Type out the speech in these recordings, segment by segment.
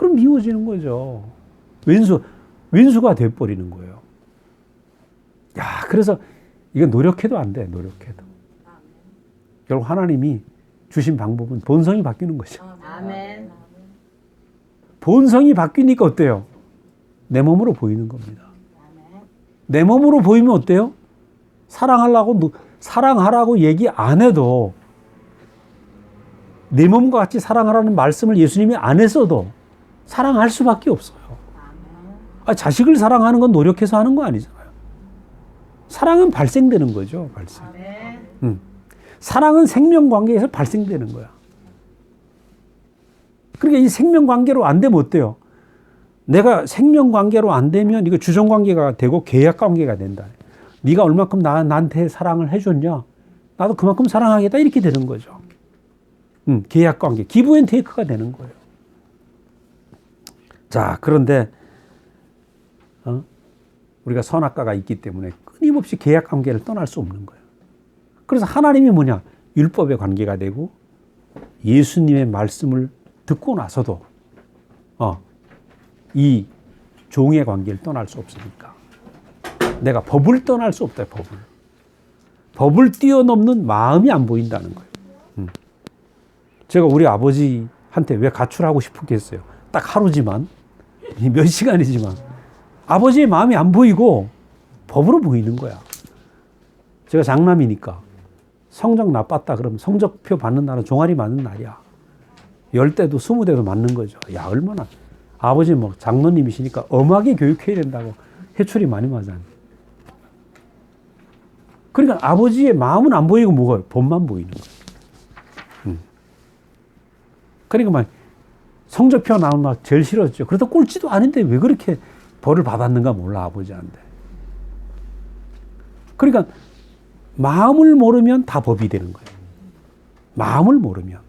그럼 미워지는 거죠. 왼수가 돼버리는 거예요. 야, 그래서 이건 노력해도 안 돼, 노력해도. 결국 하나님이 주신 방법은 본성이 바뀌는 거죠. 아멘. 본성이 바뀌니까 어때요? 내 몸으로 보이는 겁니다. 내 몸으로 보이면 어때요? 사랑하라고 얘기 안 해도 내 몸과 같이 사랑하라는 말씀을 예수님이 안 했어도 사랑할 수밖에 없어요. 자식을 사랑하는 건 노력해서 하는 거 아니잖아요. 사랑은 발생되는 거죠. 발생. 사랑은 생명관계에서 발생되는 거야. 그러니까 이 생명관계로 안 되면 어때요? 내가 생명관계로 안 되면 이거 주종관계가 되고 계약관계가 된다. 네가 얼마큼 나한테 사랑을 해줬냐? 나도 그만큼 사랑하겠다. 이렇게 되는 거죠. 계약관계, 기브앤테이크가 되는 거예요. 자, 그런데 우리가 선악과가 있기 때문에 끊임없이 계약관계를 떠날 수 없는 거예요. 그래서 하나님이 뭐냐? 율법의 관계가 되고 예수님의 말씀을 듣고 나서도 이 종의 관계를 떠날 수 없으니까 내가 법을 떠날 수 없다. 법을 뛰어넘는 마음이 안 보인다는 거예요. 제가 우리 아버지한테 왜 가출하고 싶었겠어요? 딱 하루지만, 몇 시간이지만 아버지의 마음이 안 보이고 법으로 보이는 거야. 제가 장남이니까 성적 나빴다 그러면 성적표 받는 날은 종아리 맞는 날이야. 10대도 20대도 맞는 거죠. 야, 얼마나. 아버지 뭐 장로님이시니까 엄하게 교육해야 된다고 해초리 많이 맞아요. 그러니까 아버지의 마음은 안 보이고 뭐가 법만 보이는 거예요. 그러니까 막 성적표 나오면 막 제일 싫었죠. 그래도 꼴찌도 아닌데 왜 그렇게 벌을 받았는가 몰라, 아버지한테. 그러니까 마음을 모르면 다 법이 되는 거예요. 마음을 모르면.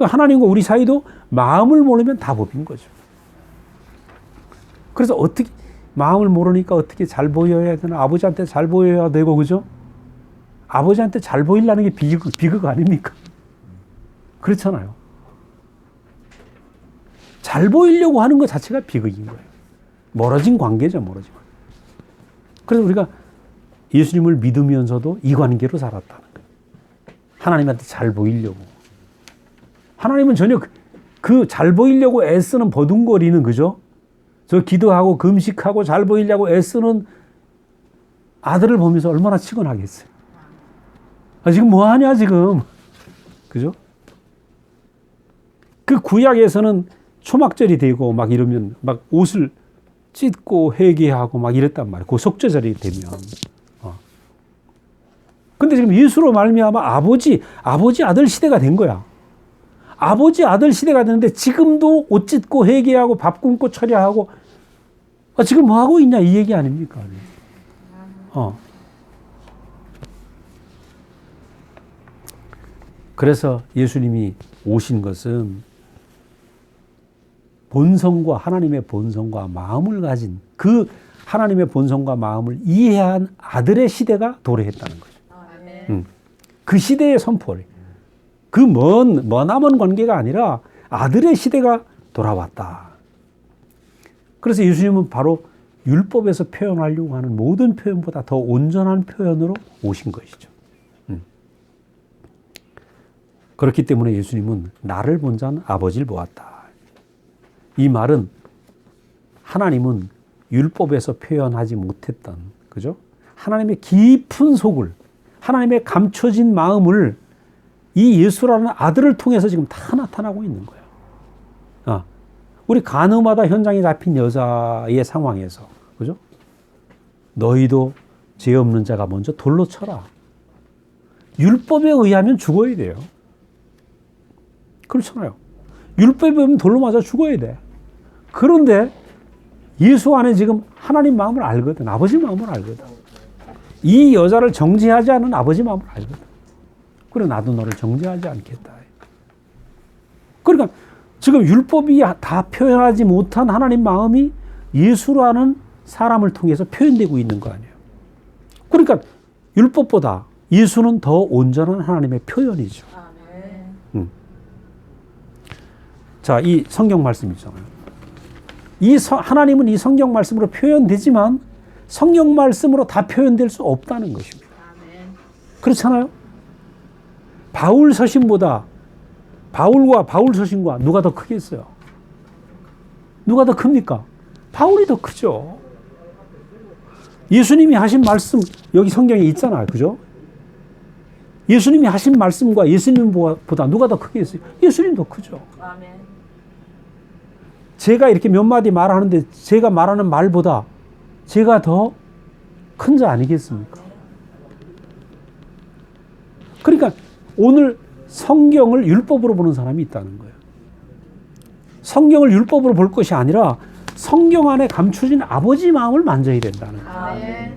하나님과 우리 사이도 마음을 모르면 다 법인 거죠. 그래서 어떻게, 마음을 모르니까 어떻게 잘 보여야 되나? 아버지한테 잘 보여야 되고, 그죠? 아버지한테 잘 보이려는 게 비극 아닙니까? 그렇잖아요. 잘 보이려고 하는 것 자체가 비극인 거예요. 멀어진 관계죠, 멀어진 관계. 그래서 우리가 예수님을 믿으면서도 이 관계로 살았다는 거예요. 하나님한테 잘 보이려고. 하나님은 전혀 그 잘 보이려고 애쓰는 버둥거리는, 그죠? 저 기도하고 금식하고 잘 보이려고 애쓰는 아들을 보면서 얼마나 치근하겠어요. 지금 뭐 하냐, 지금. 그죠? 그 구약에서는 초막절이 되고 막 이러면 막 옷을 찢고 회개하고 막 이랬단 말이에요. 그 속죄절이 되면. 근데 지금 예수로 말미암아 아버지 아들 시대가 된 거야. 아버지 아들 시대가 되는데 지금도 옷 찢고 회개하고 밥 굶고 처리하고 지금 뭐 하고 있냐 이 얘기 아닙니까? 그래서 예수님이 오신 것은 본성과 하나님의 본성과 마음을 가진 그 하나님의 본성과 마음을 이해한 아들의 시대가 도래했다는 거죠. 그 시대의 선포를. 그 머나먼 관계가 아니라 아들의 시대가 돌아왔다. 그래서 예수님은 바로 율법에서 표현하려고 하는 모든 표현보다 더 온전한 표현으로 오신 것이죠. 그렇기 때문에 예수님은 나를 본 자는 아버지를 보았다. 이 말은 하나님은 율법에서 표현하지 못했던, 그죠? 하나님의 깊은 속을, 하나님의 감춰진 마음을 이 예수라는 아들을 통해서 지금 다 나타나고 있는 거예요. 우리 간음하다 현장에 잡힌 여자의 상황에서, 그죠? 너희도 죄 없는 자가 먼저 돌로 쳐라. 율법에 의하면 죽어야 돼요. 그렇잖아요. 율법에 의하면 돌로 맞아 죽어야 돼. 그런데 예수 안에 지금 하나님 마음을 알거든. 아버지 마음을 알거든. 이 여자를 정죄하지 않은 아버지 마음을 알거든. 그래, 나도 너를 정죄하지 않겠다. 그러니까 지금 율법이 다 표현하지 못한 하나님 마음이 예수라는 사람을 통해서 표현되고 있는 거 아니에요. 그러니까 율법보다 예수는 더 온전한 하나님의 표현이죠. 자, 이 성경 말씀 있잖아요. 하나님은 이 성경 말씀으로 표현되지만 성경 말씀으로 다 표현될 수 없다는 것입니다. 그렇잖아요? 바울 서신보다 바울과 바울 서신과 누가 더 크겠어요? 누가 더 큽니까? 바울이 더 크죠. 예수님이 하신 말씀 여기 성경에 있잖아요. 그죠? 예수님이 하신 말씀과 예수님보다 누가 더 크겠어요? 예수님 더 크죠. 아멘. 제가 이렇게 몇 마디 말하는데 제가 말하는 말보다 제가 더 큰 자 아니겠습니까? 그러니까 오늘 성경을 율법으로 보는 사람이 있다는 거예요. 성경을 율법으로 볼 것이 아니라 성경 안에 감춰진 아버지 마음을 만져야 된다는 거예요.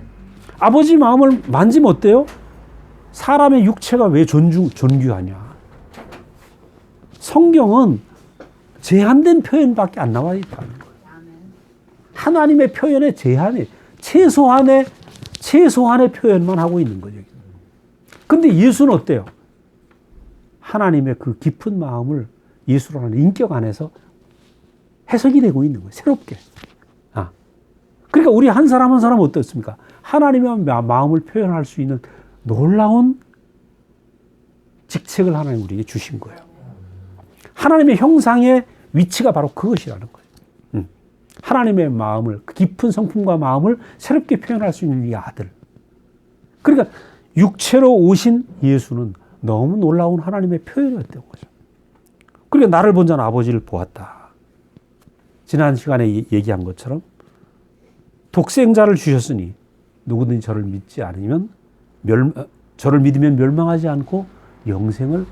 아버지 마음을 만지면 어때요? 사람의 육체가 왜 존귀하냐? 성경은 제한된 표현밖에 안 나와 있다는 거예요. 하나님의 표현에 제한이 최소한의 표현만 하고 있는 거죠. 근데 예수는 어때요? 하나님의 그 깊은 마음을 예수라는 인격 안에서 해석이 되고 있는 거예요. 새롭게. 그러니까 우리 한 사람 한 사람 어떻습니까? 하나님의 마음을 표현할 수 있는 놀라운 직책을 하나님 우리에게 주신 거예요. 하나님의 형상의 위치가 바로 그것이라는 거예요. 하나님의 마음을, 깊은 성품과 마음을 새롭게 표현할 수 있는 이 아들. 그러니까 육체로 오신 예수는 너무 놀라운 하나님의 표현이었던 거죠. 그러니까 나를 본 자는 아버지를 보았다. 지난 시간에 얘기한 것처럼 독생자를 주셨으니 누구든지 저를 믿지 않으면 저를 믿으면 멸망하지 않고 영생을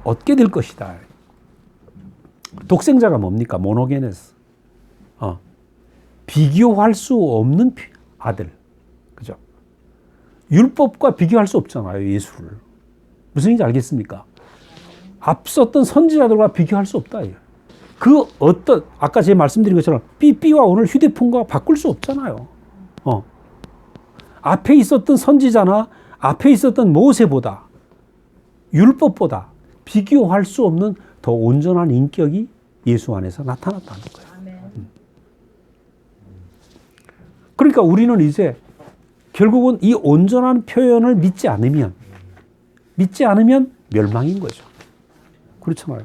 얻게 될 것이다. 독생자가 뭡니까? 모노게네스. 비교할 수 없는 아들. 그죠? 율법과 비교할 수 없잖아요, 예수를. 무슨 얘기인지 알겠습니까? 앞섰던 선지자들과 비교할 수 없다. 아까 제가 말씀드린 것처럼 삐삐와 오늘 휴대폰과 바꿀 수 없잖아요. 앞에 있었던 선지자나 앞에 있었던 모세보다 율법보다 비교할 수 없는 더 온전한 인격이 예수 안에서 나타났다는 거예요. 그러니까 우리는 이제 결국은 이 온전한 표현을 믿지 않으면 멸망인 거죠. 그렇잖아요.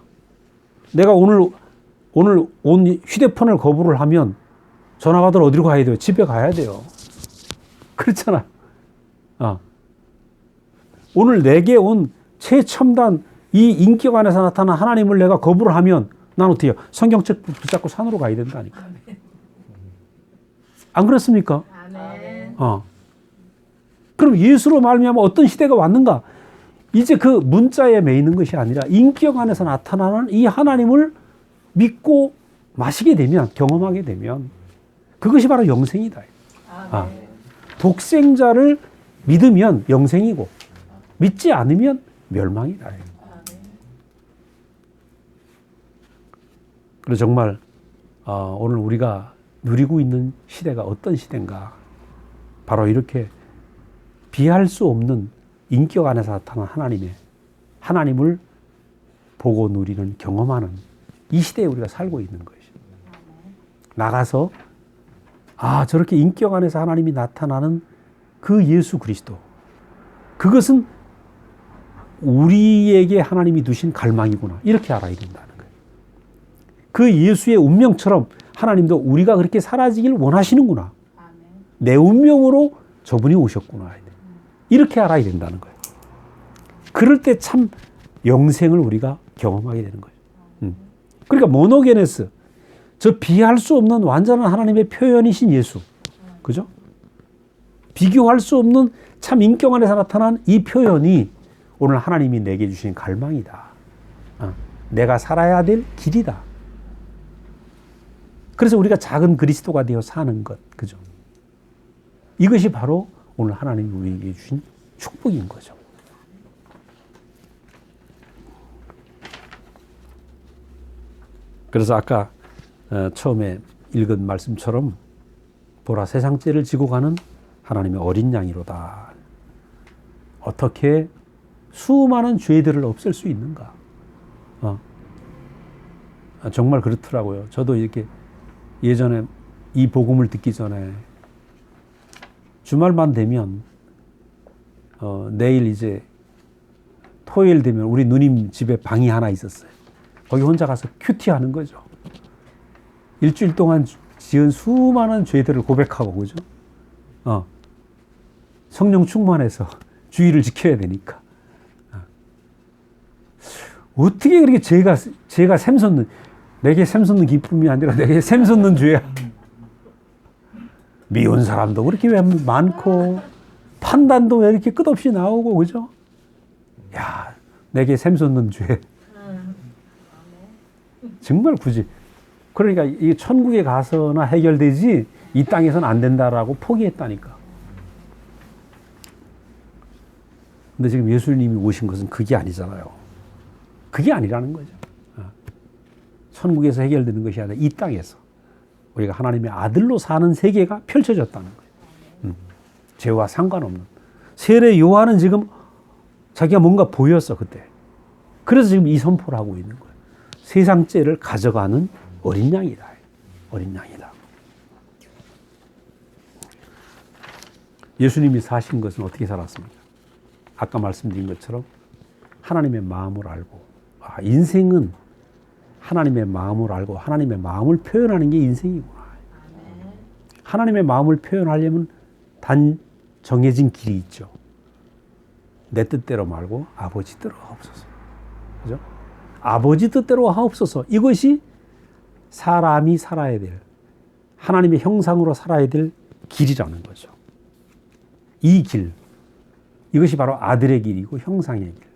내가 오늘 온 휴대폰을 거부를 하면 전화 받으러 어디로 가야 돼요? 집에 가야 돼요. 그렇잖아요. 오늘 내게 온 최첨단 이 인격 안에서 나타난 하나님을 내가 거부를 하면 난 어떻게 해요? 성경책 붙잡고 산으로 가야 된다니까. 안 그렇습니까? 그럼 예수로 말미암아 어떤 시대가 왔는가? 이제 그 문자에 매이는 것이 아니라 인격 안에서 나타나는 이 하나님을 믿고 마시게 되면, 경험하게 되면 그것이 바로 영생이다. 독생자를 믿으면 영생이고 믿지 않으면 멸망이다. 그래서 정말 오늘 우리가 누리고 있는 시대가 어떤 시대인가? 바로 이렇게 비할 수 없는 인격 안에서 나타난 하나님을 보고 누리는, 경험하는 이 시대에 우리가 살고 있는 것이죠. 나가서 저렇게 인격 안에서 하나님이 나타나는 그 예수 그리스도, 그것은 우리에게 하나님이 두신 갈망이구나, 이렇게 알아야 된다는 거예요. 그 예수의 운명처럼 하나님도 우리가 그렇게 살아지길 원하시는구나. 내 운명으로 저분이 오셨구나. 이렇게 알아야 된다는 거예요. 그럴 때 참 영생을 우리가 경험하게 되는 거예요. 그러니까 모노게네스, 저 비할 수 없는 완전한 하나님의 표현이신 예수, 그죠? 비교할 수 없는 참 인격 안에서 나타난 이 표현이 오늘 하나님이 내게 주신 갈망이다. 내가 살아야 될 길이다. 그래서 우리가 작은 그리스도가 되어 사는 것, 그죠? 이것이 바로 오늘 하나님이 우리에게 주신 축복인 거죠. 그래서 아까 처음에 읽은 말씀처럼 보라, 세상 죄를 지고 가는 하나님의 어린 양이로다. 어떻게 수많은 죄들을 없앨 수 있는가? 정말 그렇더라고요. 저도 이렇게 예전에 이 복음을 듣기 전에 주말만 되면 내일 이제 토요일 되면 우리 누님 집에 방이 하나 있었어요. 거기 혼자 가서 큐티하는 거죠. 일주일 동안 지은 수많은 죄들을 고백하고, 그죠? 성령 충만해서 주의를 지켜야 되니까. 어떻게 그렇게 죄가 샘솟는, 내게 샘솟는 기쁨이 아니라 내게 샘솟는 죄야. 미운 사람도 그렇게 왜 많고, 판단도 왜 이렇게 끝없이 나오고, 그죠? 야, 내게 샘솟는 죄. 정말 굳이. 그러니까 이 천국에 가서나 해결되지 이 땅에서는 안 된다라고 포기했다니까. 근데 지금 예수님이 오신 것은 그게 아니잖아요. 그게 아니라는 거죠. 천국에서 해결되는 것이 아니라 이 땅에서 우리가 하나님의 아들로 사는 세계가 펼쳐졌다는 거예요. 죄와 상관없는. 세례 요한은 지금 자기가 뭔가 보였어, 그때. 그래서 지금 이 선포를 하고 있는 거예요. 세상 죄를 가져가는 어린 양이다. 어린 양이다. 예수님이 사신 것은 어떻게 살았습니까? 아까 말씀드린 것처럼 하나님의 마음을 알고, 인생은 하나님의 마음을 알고 하나님의 마음을 표현하는 게 인생이구나. 하나님의 마음을 표현하려면 단 정해진 길이 있죠. 내 뜻대로 말고 아버지 뜻대로 하옵소서. 그죠? 아버지 뜻대로 하옵소서. 이것이 사람이 살아야 될, 하나님의 형상으로 살아야 될 길이라는 거죠. 이 길, 이것이 바로 아들의 길이고 형상의 길.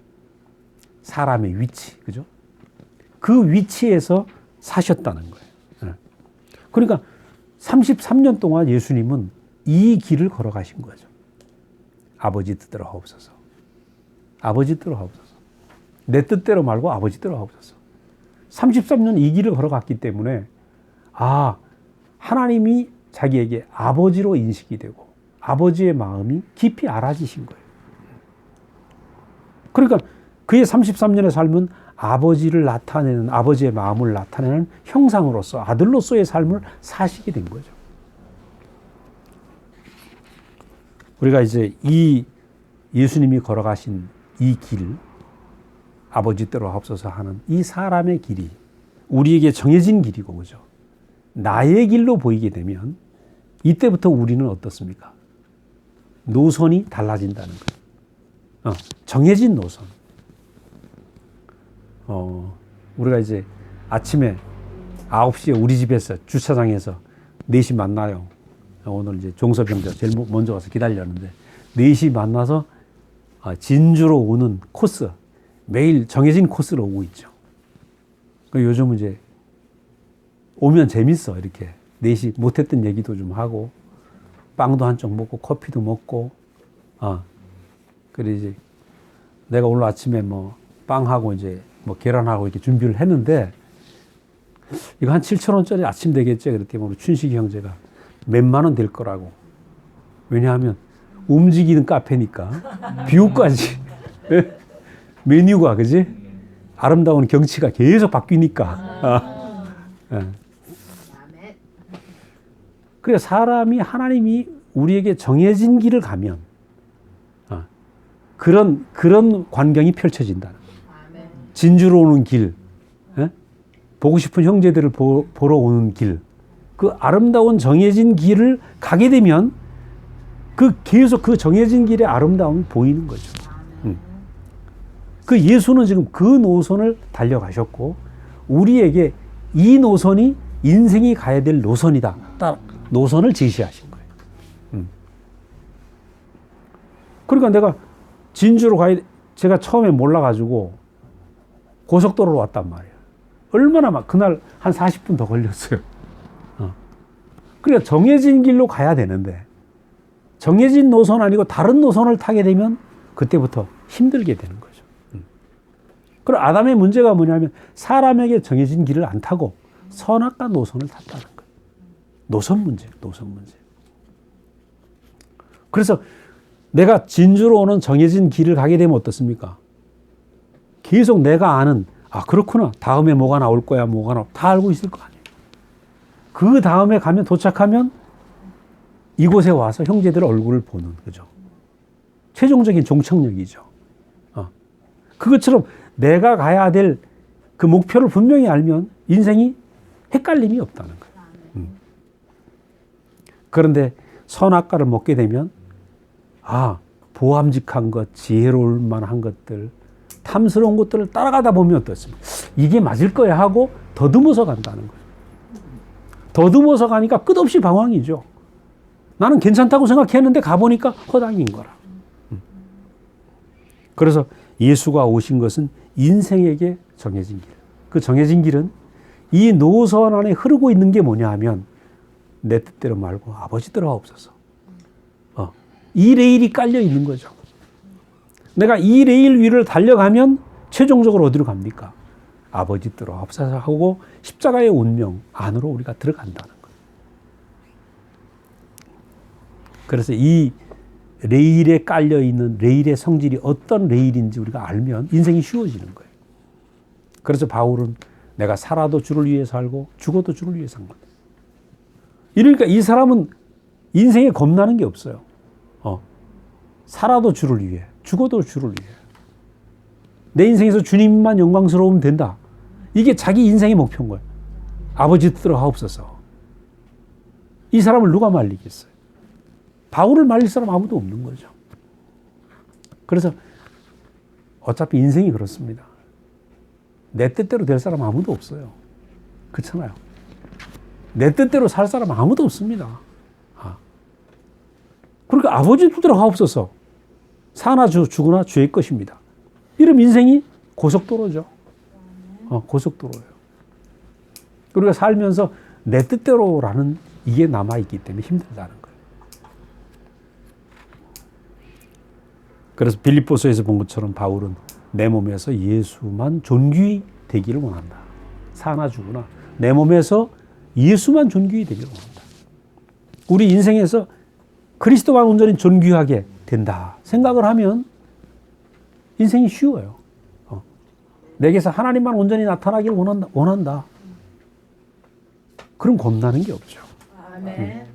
사람의 위치, 그죠? 그 위치에서 사셨다는 거예요. 그러니까 33년 동안 예수님은 이 길을 걸어가신 거죠. 아버지 뜻대로 하옵소서. 아버지 뜻대로 하옵소서. 내 뜻대로 말고 아버지 뜻대로 하옵소서. 33년 이 길을 걸어갔기 때문에 하나님이 자기에게 아버지로 인식이 되고 아버지의 마음이 깊이 알아지신 거예요. 그러니까 그의 33년의 삶은 아버지를 나타내는, 아버지의 마음을 나타내는 형상으로서 아들로서의 삶을 사시게 된 거죠. 우리가 이제 이 예수님이 걸어가신 이 길, 아버지 뜻대로 하옵소서 하는 이 사람의 길이 우리에게 정해진 길이고, 그죠? 나의 길로 보이게 되면 이때부터 우리는 어떻습니까? 노선이 달라진다는 거예요. 정해진 노선. 우리가 이제 아침에 9시에 우리 집에서 주차장에서 4시 만나요. 오늘 이제 종섭형제가 제일 먼저 와서 기다렸는데 4시 만나서 진주로 오는 코스, 매일 정해진 코스로 오고 있죠. 요즘은 이제 오면 재밌어. 이렇게 4시 못했던 얘기도 좀 하고 빵도 한쪽 먹고 커피도 먹고 그래 이제 내가 오늘 아침에 뭐 빵하고 이제 뭐 계란하고 이렇게 준비를 했는데 이거 한 7,000원짜리 아침 되겠지. 그랬더니 우리 춘식이 형제가 몇만 원 될 거라고. 왜냐하면 움직이는 카페니까 뷰까지 메뉴가, 그지? 아름다운 경치가 계속 바뀌니까. 그래 사람이, 하나님이 우리에게 정해진 길을 가면 그런 광경이 펼쳐진다는 거예요. 진주로 오는 길, 보고 싶은 형제들을 보러 오는 길, 그 아름다운 정해진 길을 가게 되면 계속 그 정해진 길의 아름다움이 보이는 거죠. 그 예수는 지금 그 노선을 달려가셨고 우리에게 이 노선이 인생이 가야 될 노선이다. 딱 노선을 제시하신 거예요. 그러니까 내가 진주로 제가 처음에 몰라가지고 고속도로로 왔단 말이에요. 얼마나 그날 한 40분 더 걸렸어요. 그러니까 정해진 길로 가야 되는데 정해진 노선 아니고 다른 노선을 타게 되면 그때부터 힘들게 되는 거죠. 그럼 아담의 문제가 뭐냐면 사람에게 정해진 길을 안 타고 선악과 노선을 탔다는 거예요. 노선 문제. 그래서 내가 진주로 오는 정해진 길을 가게 되면 어떻습니까? 계속 내가 아는, 그렇구나. 다음에 뭐가 나올 거야, 다 알고 있을 거 아니에요. 그 다음에 가면 도착하면 이곳에 와서 형제들의 얼굴을 보는 거죠. 최종적인 종착역이죠. 그것처럼 내가 가야 될 그 목표를 분명히 알면 인생이 헷갈림이 없다는 거예요. 그런데 선악과를 먹게 되면 보암직한 것, 지혜로울 만한 것들, 탐스러운 것들을 따라가다 보면 어떻습니까? 이게 맞을 거야 하고 더듬어서 간다는 거예요. 더듬어서 가니까 끝없이 방황이죠. 나는 괜찮다고 생각했는데 가보니까 허당인 거라. 그래서 예수가 오신 것은 인생에게 정해진 길. 그 정해진 길은 이 노선 안에 흐르고 있는 게 뭐냐 하면 내 뜻대로 말고 아버지 뜻대로 하옵소서. 이 레일이 깔려 있는 거죠. 내가 이 레일 위를 달려가면 최종적으로 어디로 갑니까? 아버지 뜻대로 하옵소서 하고 십자가의 운명 안으로 우리가 들어간다는 거예요. 그래서 이 레일에 깔려 있는 레일의 성질이 어떤 레일인지 우리가 알면 인생이 쉬워지는 거예요. 그래서 바울은 내가 살아도 주를 위해 살고 죽어도 주를 위해 산 거다. 이러니까 이 사람은 인생에 겁나는 게 없어요. 살아도 주를 위해, 죽어도 주를 위해. 내 인생에서 주님만 영광스러우면 된다. 이게 자기 인생의 목표인 거예요. 아버지 뜻대로 하옵소서. 이 사람을 누가 말리겠어요? 바울을 말릴 사람 아무도 없는 거죠. 그래서 어차피 인생이 그렇습니다. 내 뜻대로 될 사람 아무도 없어요. 그렇잖아요. 내 뜻대로 살 사람 아무도 없습니다. 그러니까 아버지 뜻대로 하옵소서. 사나 죽으나 주의 것입니다. 이러면 인생이 고속도로죠. 고속도로예요. 우리가 살면서 내 뜻대로라는 이게 남아있기 때문에 힘들다는 거예요. 그래서 빌립보서에서 본 것처럼 바울은 내 몸에서 예수만 존귀 되기를 원한다. 사나 죽으나 내 몸에서 예수만 존귀 되기를 원한다. 우리 인생에서 그리스도만 온전히 존귀하게 된다 생각을 하면 인생이 쉬워요. 내게서 하나님만 온전히 나타나길 원한다. 그럼 겁나는 게 없죠. 아멘.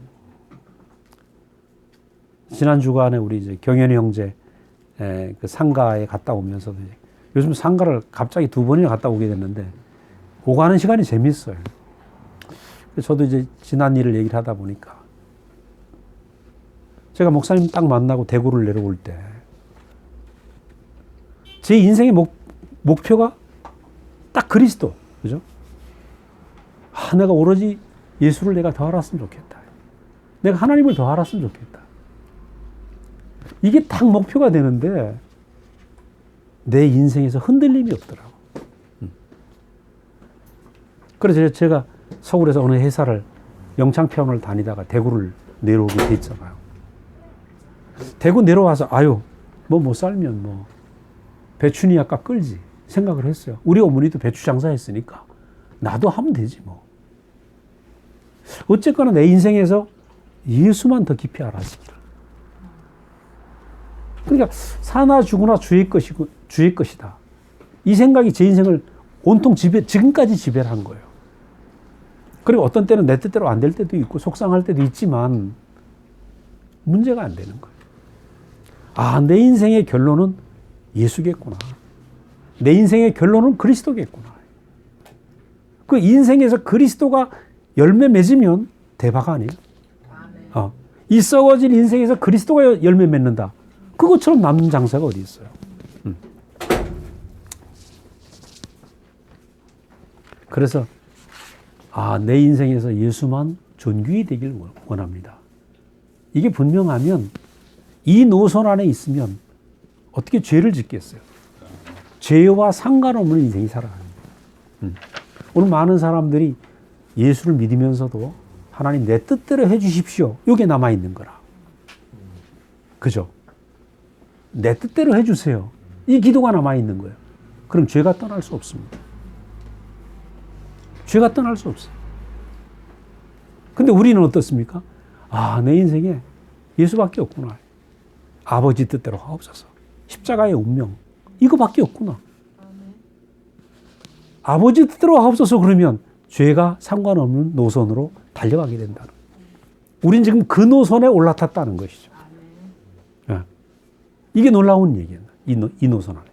지난 주간에 우리 이제 경현이 형제 그 상가에 갔다 오면서 요즘 상가를 갑자기 2번이나 갔다 오게 됐는데 오가는 시간이 재밌어요. 저도 이제 지난 일을 얘기를 하다 보니까 제가 목사님 딱 만나고 대구를 내려올 때 제 인생의 목표가 딱 그리스도, 그죠? 내가 오로지 예수를 내가 더 알았으면 좋겠다. 내가 하나님을 더 알았으면 좋겠다. 이게 딱 목표가 되는데 내 인생에서 흔들림이 없더라고. 그래서 제가 서울에서 어느 회사를 영창편을 다니다가 대구를 내려오게 됐잖아요. 대구 내려와서 뭐 못 살면 뭐 배추니 아까 끌지 생각을 했어요. 우리 어머니도 배추 장사했으니까 나도 하면 되지 뭐. 어쨌거나 내 인생에서 예수만 더 깊이 알았습니다. 그러니까 사나 죽으나 주의 것이다. 이 생각이 제 인생을 온통 지금까지 지배를 한 거예요. 그리고 어떤 때는 내 뜻대로 안 될 때도 있고 속상할 때도 있지만 문제가 안 되는 거예요. 내 인생의 결론은 예수겠구나. 내 인생의 결론은 그리스도겠구나. 그 인생에서 그리스도가 열매 맺으면 대박 아니에요? 이 썩어진 인생에서 그리스도가 열매 맺는다. 그것처럼 남는 장사가 어디 있어요? 그래서 내 인생에서 예수만 존귀히 되길 원합니다. 이게 분명하면 이 노선 안에 있으면 어떻게 죄를 짓겠어요? 죄와 상관없는 인생이 살아가는 거예요. 오늘 많은 사람들이 예수를 믿으면서도 하나님 내 뜻대로 해주십시오. 이게 남아있는 거라. 그죠? 내 뜻대로 해주세요. 이 기도가 남아있는 거예요. 그럼 죄가 떠날 수 없습니다. 죄가 떠날 수 없어요. 근데 우리는 어떻습니까? 내 인생에 예수밖에 없구나. 아버지 뜻대로 하옵소서. 십자가의 운명. 이거밖에 없구나. 아버지 뜻대로 하옵소서 그러면 죄가 상관없는 노선으로 달려가게 된다는 거예요. 우린 지금 그 노선에 올라탔다는 것이죠. 네. 이게 놀라운 얘기예요. 이 노선 안에.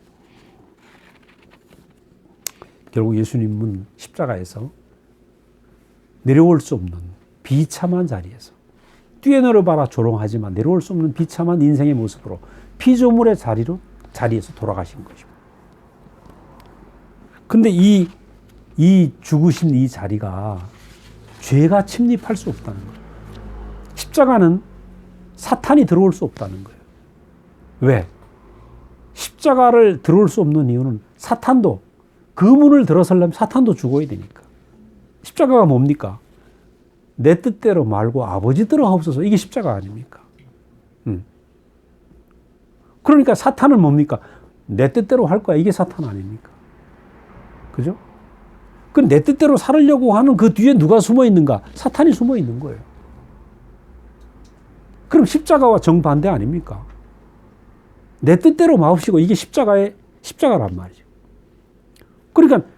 결국 예수님은 십자가에서 내려올 수 없는 비참한 자리에서 뛰어내려봐라 조롱하지만 내려올 수 없는 비참한 인생의 모습으로 피조물의 자리에서 돌아가신 것이고. 근데 이 죽으신 이 자리가 죄가 침입할 수 없다는 거예요. 십자가는 사탄이 들어올 수 없다는 거예요. 왜? 십자가를 들어올 수 없는 이유는 사탄도 그 문을 들어서려면 사탄도 죽어야 되니까. 십자가가 뭡니까? 내 뜻대로 말고 아버지 뜻대로 하옵소서. 이게 십자가 아닙니까? 그러니까 사탄은 뭡니까? 내 뜻대로 할 거야. 이게 사탄 아닙니까? 그죠? 그 내 뜻대로 살으려고 하는 그 뒤에 누가 숨어 있는가? 사탄이 숨어 있는 거예요. 그럼 십자가와 정반대 아닙니까? 내 뜻대로 마옵시고 이게 십자가란 말이죠. 그러니까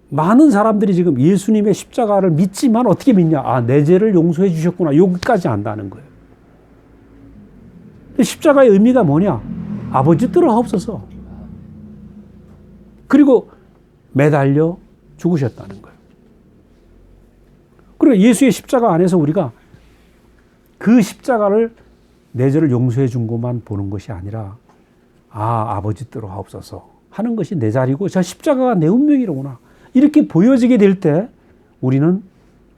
많은 사람들이 지금 예수님의 십자가를 믿지만 어떻게 믿냐? 아, 내 죄를 용서해 주셨구나. 여기까지 안다는 거예요. 십자가의 의미가 뭐냐? 아버지 뜻대로 하옵소서. 그리고 매달려 죽으셨다는 거예요. 그리고 예수의 십자가 안에서 우리가 그 십자가를 내 죄를 용서해 준 것만 보는 것이 아니라 아, 아버지 뜻대로 하옵소서 하는 것이 내 자리고 저 십자가가 내 운명이로구나. 이렇게 보여지게 될 때 우리는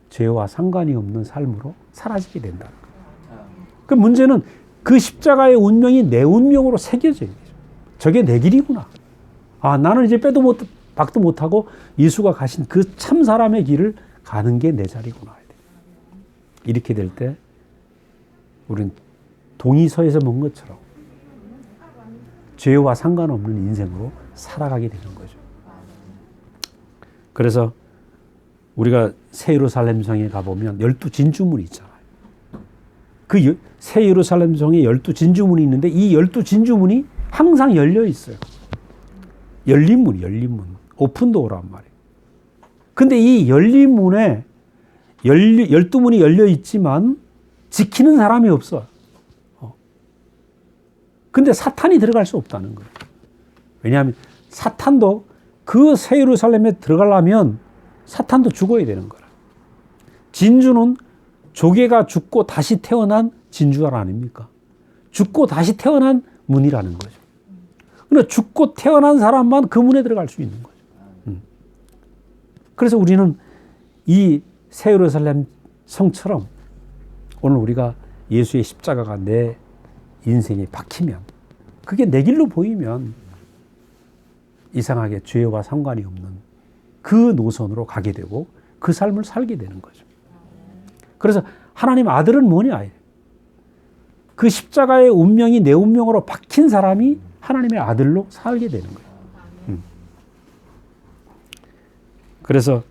죄와 상관이 없는 삶으로 사라지게 된다는 거예요. 그 문제는 그 십자가의 운명이 내 운명으로 새겨져야 되죠. 저게 내 길이구나. 아, 나는 이제 빼도 박도 못하고 예수가 가신 그 참 사람의 길을 가는 게 내 자리구나. 이렇게 될 때 우리는 동의서에서 본 것처럼 죄와 상관없는 인생으로 살아가게 되는 거죠. 그래서 우리가 새 예루살렘 성에 가보면 12진주문이 있잖아요. 그 새 예루살렘 성에 12진주문이 있는데 이 12진주문이 항상 열려 있어요. 열린 문. 오픈도어란 말이에요. 근데 이 열린 문에 12문이 열려 있지만 지키는 사람이 없어. 근데 사탄이 들어갈 수 없다는 거예요. 왜냐하면 사탄도 그 새 예루살렘에 들어가려면 사탄도 죽어야 되는 거라. 진주는 조개가 죽고 다시 태어난 진주가 아닙니까? 죽고 다시 태어난 문이라는 거죠. 그러니까 죽고 태어난 사람만 그 문에 들어갈 수 있는 거죠. 그래서 우리는 이 새 예루살렘 성처럼 오늘 우리가 예수의 십자가가 내 인생에 박히면 그게 내 길로 보이면 이상하게 죄와 상관이 없는 그 노선으로 가게 되고 그 삶을 살게 되는 거죠. 그래서 하나님 아들은 뭐냐? 그 십자가의 운명이 내 운명으로 박힌 사람이 하나님의 아들로 살게 되는 거예요. 그래서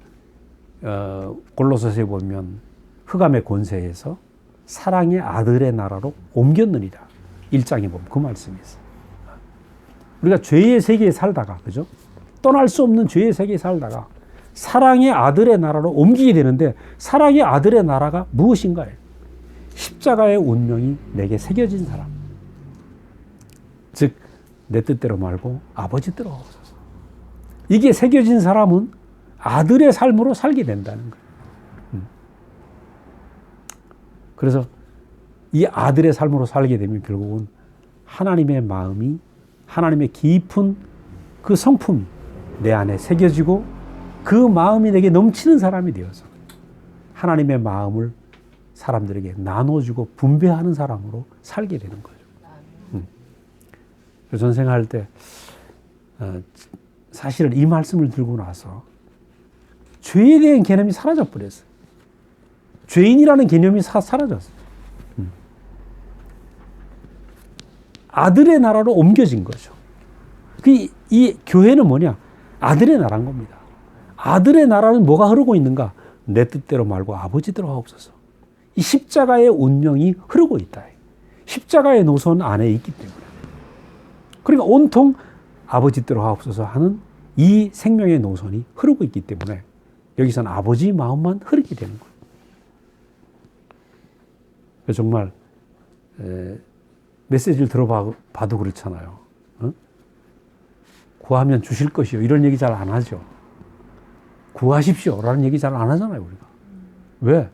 골로새서에 보면 흑암의 권세에서 사랑의 아들의 나라로 옮겼느니라. 1장에 보면 그 말씀이 있어요. 우리가 죄의 세계에 살다가, 그죠? 떠날 수 없는 죄의 세계에 살다가 사랑의 아들의 나라로 옮기게 되는데 사랑의 아들의 나라가 무엇인가요? 십자가의 운명이 내게 새겨진 사람. 즉, 내 뜻대로 말고 아버지 뜻대로 하옵소서. 이게 새겨진 사람은 아들의 삶으로 살게 된다는 거예요. 그래서 이 아들의 삶으로 살게 되면 결국은 하나님의 마음이 하나님의 깊은 그 성품이 내 안에 새겨지고 그 마음이 내게 넘치는 사람이 되어서 하나님의 마음을 사람들에게 나눠주고 분배하는 사람으로 살게 되는 거죠. 전생할 때 사실은 이 말씀을 들고 나서 죄에 대한 개념이 사라져 버렸어요. 죄인이라는 개념이 사라졌어요. 아들의 나라로 옮겨진 거죠. 이 교회는 뭐냐? 아들의 나라인 겁니다. 아들의 나라는 뭐가 흐르고 있는가? 내 뜻대로 말고 아버지 뜻대로 하옵소서. 이 십자가의 운명이 흐르고 있다. 십자가의 노선 안에 있기 때문에. 그러니까 온통 아버지 뜻대로 하옵소서 하는 이 생명의 노선이 흐르고 있기 때문에 여기서는 아버지 마음만 흐르게 되는 거예요. 그래서 정말 메시지를 들어봐도 그렇잖아요. 어? 구하면 주실 것이요. 이런 얘기 잘 안 하죠. 구하십시오 라는 얘기 잘 안 하잖아요, 우리가. 왜?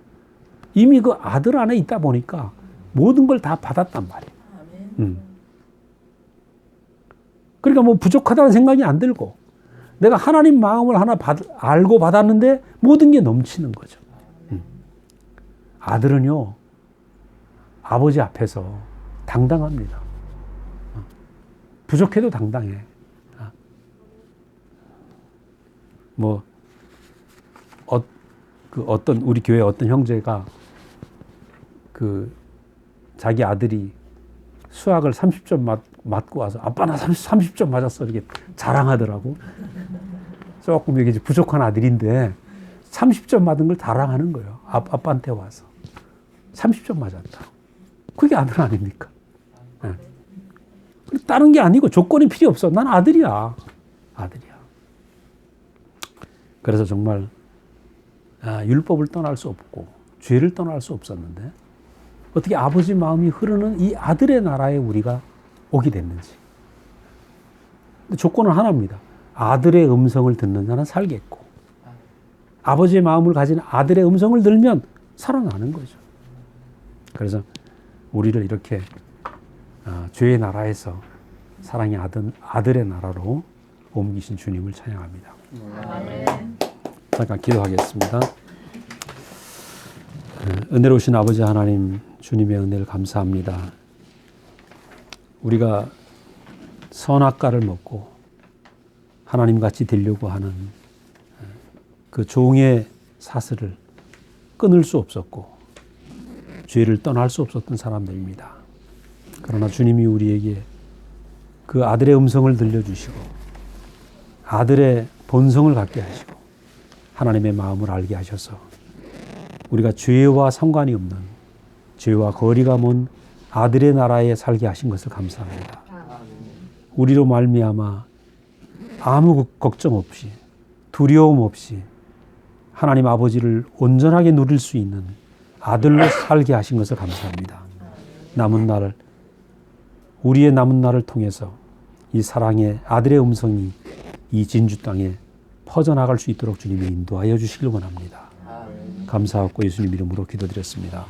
이미 그 아들 안에 있다 보니까 모든 걸 다 받았단 말이에요. 그러니까 뭐 부족하다는 생각이 안 들고, 내가 하나님 마음을 하나 알고 받았는데 모든 게 넘치는 거죠. 아들은요, 아버지 앞에서 당당합니다. 부족해도 당당해. 뭐, 어떤, 우리 교회 어떤 형제가 자기 아들이 수학을 30점 맞고 와서 아빠 나 30점 맞았어 이렇게 자랑하더라고. 조금 이게 부족한 아들인데 30점 맞은 걸 자랑하는 거예요. 아빠한테 와서 30점 맞았다. 그게 아들 아닙니까? 네. 다른 게 아니고 조건이 필요 없어. 난 아들이야. 아들이야. 그래서 정말 율법을 떠날 수 없고 죄를 떠날 수 없었는데 어떻게 아버지 마음이 흐르는 이 아들의 나라에 우리가 오게 됐는지. 조건은 하나입니다. 아들의 음성을 듣는 자는 살겠고, 아버지의 마음을 가진 아들의 음성을 들으면 살아나는 거죠. 그래서 우리를 이렇게 죄의 나라에서 사랑의 아들의 나라로 옮기신 주님을 찬양합니다. 잠깐 기도하겠습니다. 은혜로우신 아버지 하나님, 주님의 은혜를 감사합니다. 우리가 선악과를 먹고 하나님같이 되려고 하는 그 종의 사슬을 끊을 수 없었고 죄를 떠날 수 없었던 사람들입니다. 그러나 주님이 우리에게 그 아들의 음성을 들려주시고 아들의 본성을 갖게 하시고 하나님의 마음을 알게 하셔서 우리가 죄와 상관이 없는, 죄와 거리가 먼 아들의 나라에 살게 하신 것을 감사합니다. 우리로 말미암아 아무 걱정 없이, 두려움 없이 하나님 아버지를 온전하게 누릴 수 있는 아들로 살게 하신 것을 감사합니다. 우리의 남은 날을 통해서 이 사랑의 아들의 음성이 이 진주 땅에 퍼져나갈 수 있도록 주님이 인도하여 주시길 원합니다. 감사하고 예수님 이름으로 기도드렸습니다.